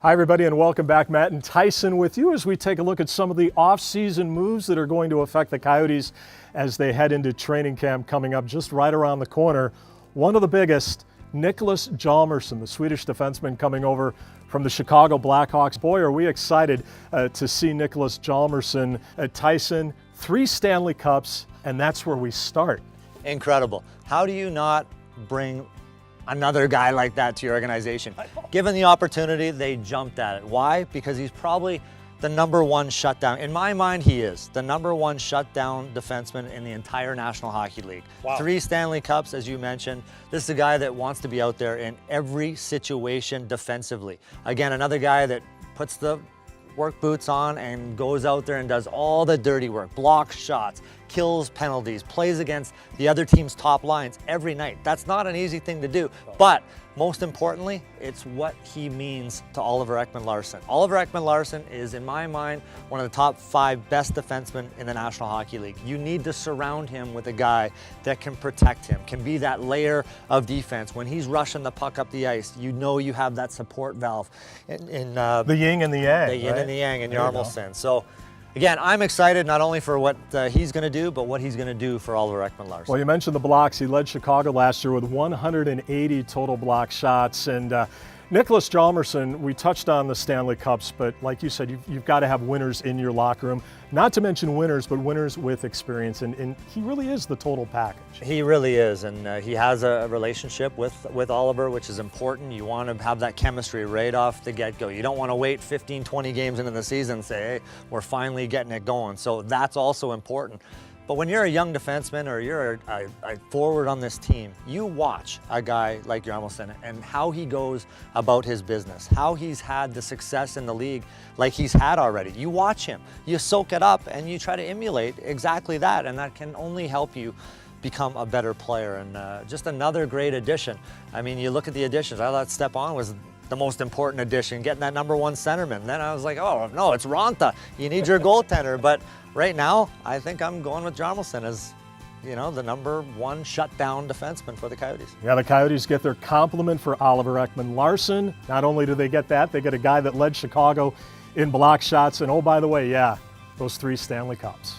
Hi everybody and welcome back. Matt and Tyson with you as we take a look at some of the off-season moves that are going to affect the Coyotes as they head into training camp coming up just right around the corner. One of the biggest, Niklas Hjalmarsson, the Swedish defenseman coming over from the Chicago Blackhawks. Boy, are we excited to see Niklas Hjalmarsson. Tyson, 3 Stanley Cups, and that's where we start. Incredible. How do you not bring another guy like that to your organization? Given the opportunity, they jumped at it. Why? Because he's probably the #1 shutdown. In my mind, he is the #1 shutdown defenseman in the entire National Hockey League. Wow. 3 Stanley Cups, as you mentioned. This is a guy that wants to be out there in every situation defensively. Again, another guy that puts the work boots on and goes out there and does all the dirty work, blocks shots, kills penalties, plays against the other team's top lines every night. That's not an easy thing to do, but most importantly, it's what he means to Oliver Ekman-Larsson. Oliver Ekman-Larsson is, in my mind, one of the top 5 best defensemen in the National Hockey League. You need to surround him with a guy that can protect him, can be that layer of defense. When he's rushing the puck up the ice, you know you have that support valve. The yin and the yang. The yin and the yang in Hjalmarsson. So, again, I'm excited not only for what he's going to do, but what he's going to do for Oliver Ekman-Larsson. Well, you mentioned the blocks. He led Chicago last year with 180 total block shots. And Niklas Hjalmarsson, we touched on the Stanley Cups, but like you said, you've got to have winners in your locker room. Not to mention winners, but winners with experience. And he really is the total package. He really is. And he has a relationship with Oliver, which is important. You want to have that chemistry right off the get-go. You don't want to wait 15, 20 games into the season and say, hey, we're finally getting it going. So that's also important. But when you're a young defenseman or you're a forward on this team, you watch a guy like Hjalmarsson and how he goes about his business, how he's had the success in the league like he's had already. You watch him, you soak it up, and you try to emulate exactly that, and that can only help you become a better player. And just another great addition. I mean, you look at the additions. I thought Stepan was the most important addition, getting that #1 centerman. Then I was like, oh, no, it's Ronta. You need your goaltender. But right now, I think I'm going with Hjalmarsson as, you know, the #1 shutdown defenseman for the Coyotes. Yeah, the Coyotes get their compliment for Oliver Ekman-Larsson. Not only do they get that, they get a guy that led Chicago in block shots. And oh, by the way, yeah, those 3 Stanley Cups.